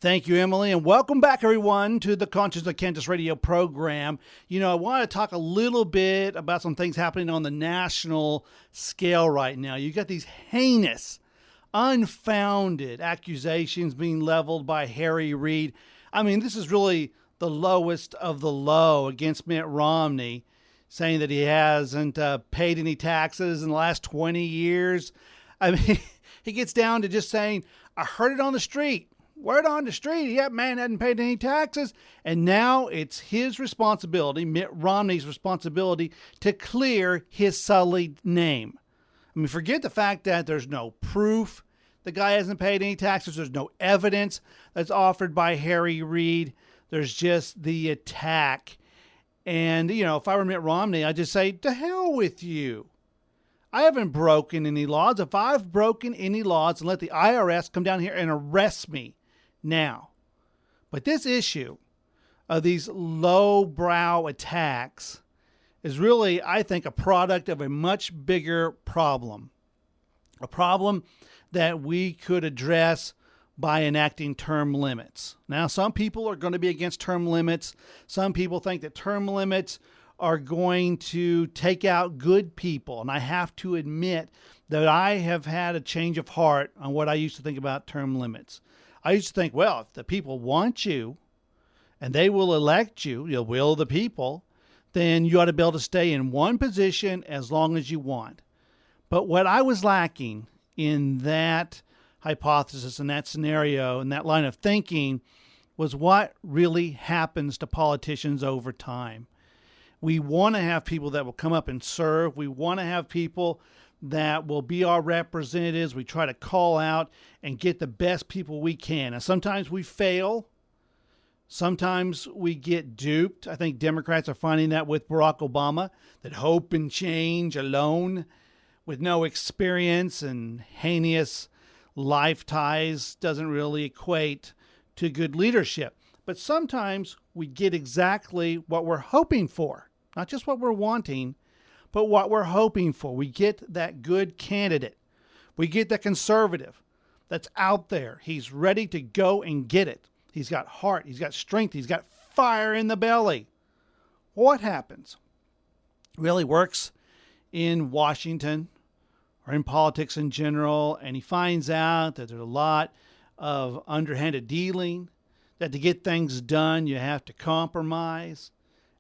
Thank you, Emily, and welcome back, everyone, to the Conscience of Kansas radio program. I want to talk a little bit about some things happening on the national scale right now. You got these heinous, unfounded accusations being leveled by Harry Reid. I mean, this is really the lowest of the low against Mitt Romney, saying that he hasn't paid any taxes in the last 20 years. I mean, he gets down to just saying, I heard it on the street. Word on the street, that man hadn't paid any taxes, and now it's his responsibility, Mitt Romney's responsibility, to clear his sullied name. I mean, forget the fact that there's no proof the guy hasn't paid any taxes. There's no evidence that's offered by Harry Reid. There's just the attack. And, if I were Mitt Romney, I'd just say, to hell with you. I haven't broken any laws. If I've broken any laws, then let the IRS come down here and arrest me now. But this issue of these lowbrow attacks is really, I think, a product of a much bigger problem. A problem that we could address by enacting term limits. Now, some people are going to be against term limits. Some people think that term limits are going to take out good people. And I have to admit that I have had a change of heart on what I used to think about term limits. I used to think, well, if the people want you and they will elect you, the will of the people, then you ought to be able to stay in one position as long as you want. But what I was lacking in that hypothesis, in that scenario, in that line of thinking, was what really happens to politicians over time. We want to have people that will come up and serve. We want to have people that will be our representatives. We try to call out and get the best people we can. And sometimes we fail. Sometimes we get duped. I think Democrats are finding that with Barack Obama, that hope and change alone with no experience and heinous life ties doesn't really equate to good leadership. But sometimes we get exactly what we're hoping for. Not just what we're wanting, but what we're hoping for. We get that good candidate. We get the conservative that's out there. He's ready to go and get it. He's got heart. He's got strength. He's got fire in the belly. What happens? Really works in Washington or in politics in general, and he finds out that there's a lot of underhanded dealing, that to get things done, you have to compromise,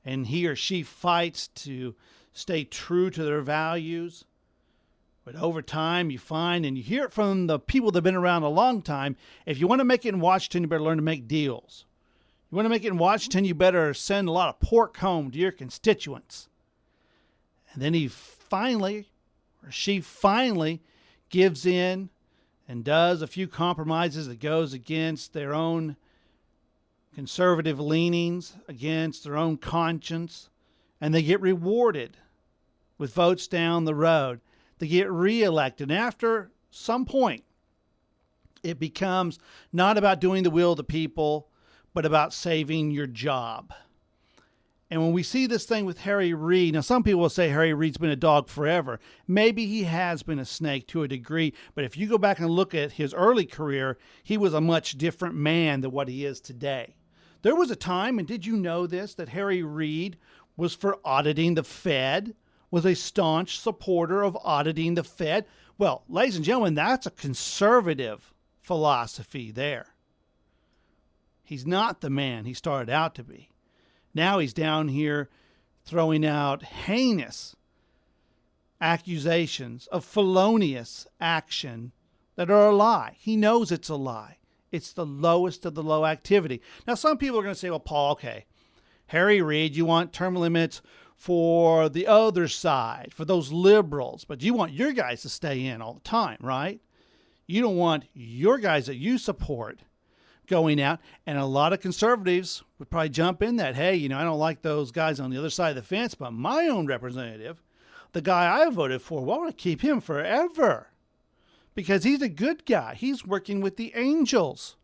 and he or she fights to stay true to their values. But over time, you find, and you hear it from the people that have been around a long time, if you want to make it in Washington, you better learn to make deals. You want to make it in Washington, you better send a lot of pork home to your constituents. And then he finally, or she finally, gives in and does a few compromises that goes against their own conservative leanings, against their own conscience, and they get rewarded with votes down the road. They get reelected. And after some point, it becomes not about doing the will of the people, but about saving your job. And when we see this thing with Harry Reid, now some people will say Harry Reid's been a dog forever. Maybe he has been a snake to a degree, but if you go back and look at his early career, he was a much different man than what he is today. There was a time, and did you know this, that Harry Reid was for auditing the Fed, was a staunch supporter of auditing the Fed? Well, ladies and gentlemen, that's a conservative philosophy there. He's not the man he started out to be. Now he's down here throwing out heinous accusations of felonious action that are a lie. He knows it's a lie. It's the lowest of the low activity. Now, some people are going to say, well, Paul, okay, Harry Reid, you want term limits for the other side, for those liberals, but you want your guys to stay in all the time, right? You don't want your guys that you support going out. And a lot of conservatives would probably jump in that, hey, I don't like those guys on the other side of the fence, but my own representative, the guy I voted for, well, I want to keep him forever because he's a good guy. He's working with the angels.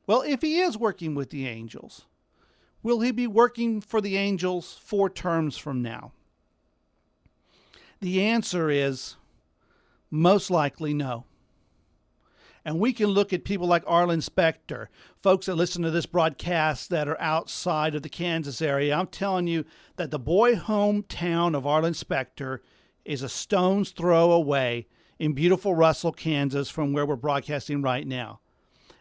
Well, if he is working with the angels, will he be working for the angels 4 terms from now? The answer is most likely no. And we can look at people like Arlen Spector, folks that listen to this broadcast that are outside of the Kansas area. I'm telling you that the boy hometown of Arlen Spector is a stone's throw away in beautiful Russell, Kansas, from where we're broadcasting right now.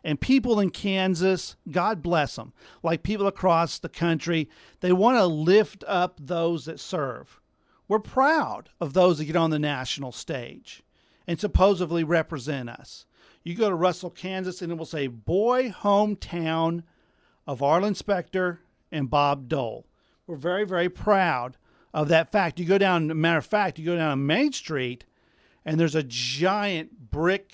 And people in Kansas, God bless them, like people across the country, they want to lift up those that serve. We're proud of those that get on the national stage and supposedly represent us. You go to Russell, Kansas, and it will say, boy hometown of Arlen Spector and Bob Dole. We're very, very proud of that fact. You go down, matter of fact, you go down Main Street, and there's a giant brick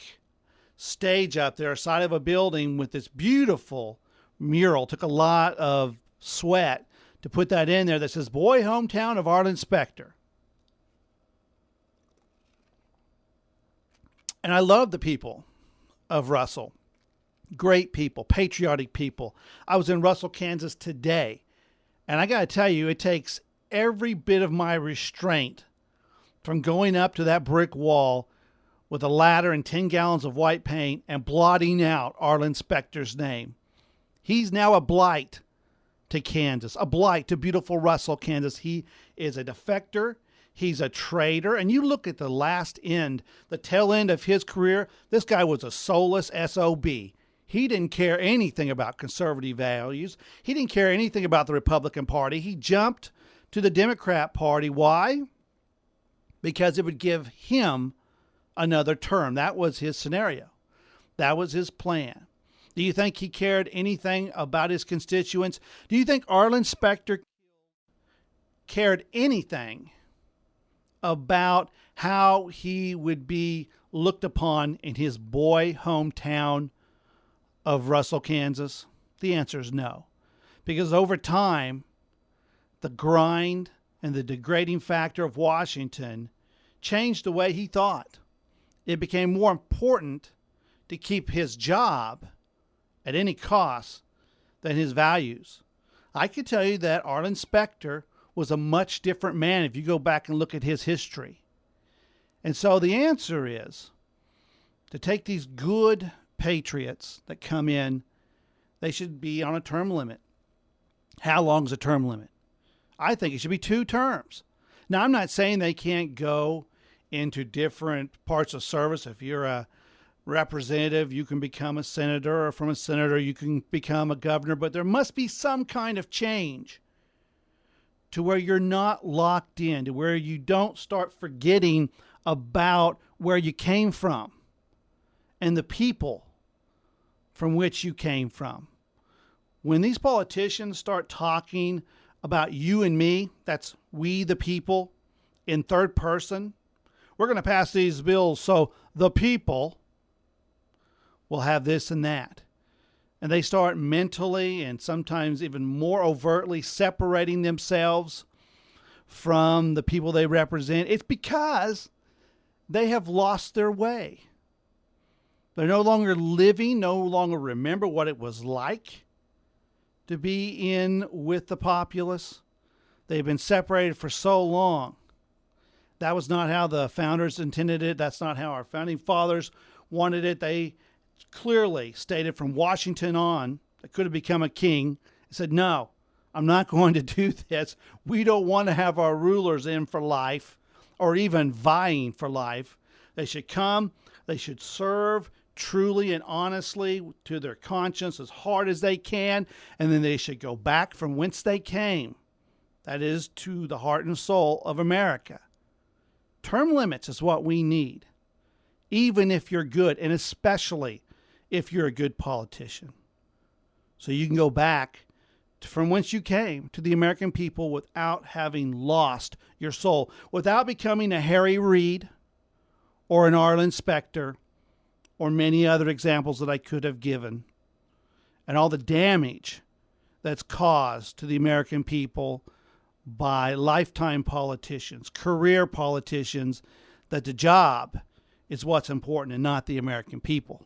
stage up there, side of a building with this beautiful mural. Took a lot of sweat to put that in there that says, boy hometown of Arlen Spector. And I love the people of Russell. Great people, patriotic people. I was in Russell, Kansas today, and I got to tell you, it takes every bit of my restraint from going up to that brick wall with a ladder and 10 gallons of white paint and blotting out Arlen Spector's name. He's now a blight to Kansas, a blight to beautiful Russell, Kansas. He is a defector. He's a traitor. And you look at the last end, the tail end of his career, this guy was a soulless SOB. He didn't care anything about conservative values. He didn't care anything about the Republican Party. He jumped to the Democrat Party. Why? Because it would give him another term. That was his scenario. That was his plan. Do you think he cared anything about his constituents? Do you think Arlen Spector cared anything about how he would be looked upon in his boy hometown of Russell, Kansas? The answer is no. Because over time, the grind and the degrading factor of Washington changed the way he thought. It became more important to keep his job at any cost than his values. I could tell you that Arlen Spector was a much different man if you go back and look at his history. And so the answer is to take these good patriots that come in, they should be on a term limit. How long is a term limit? I think it should be 2 terms. Now, I'm not saying they can't go into different parts of service. If you're a representative, you can become a senator, or from a senator, you can become a governor, but there must be some kind of change to where you're not locked in, to where you don't start forgetting about where you came from and the people from which you came from. When these politicians start talking about you and me, that's we the people, in third person, we're going to pass these bills so the people will have this and that. And they start mentally and sometimes even more overtly separating themselves from the people they represent. It's because they have lost their way. They're no longer living, no longer remember what it was like to be in with the populace. They've been separated for so long. That was not how the founders intended it. That's not how our founding fathers wanted it. They clearly stated from Washington on that could have become a king. He said, no, I'm not going to do this. We don't want to have our rulers in for life or even vying for life. They should come. They should serve truly and honestly to their conscience as hard as they can. And then they should go back from whence they came. That is to the heart and soul of America. Term limits is what we need, even if you're good, and especially if you're a good politician. So you can go back from whence you came to the American people without having lost your soul, without becoming a Harry Reid or an Arlen Spector or many other examples that I could have given, and all the damage that's caused to the American people by lifetime politicians, career politicians, that the job is what's important and not the American people.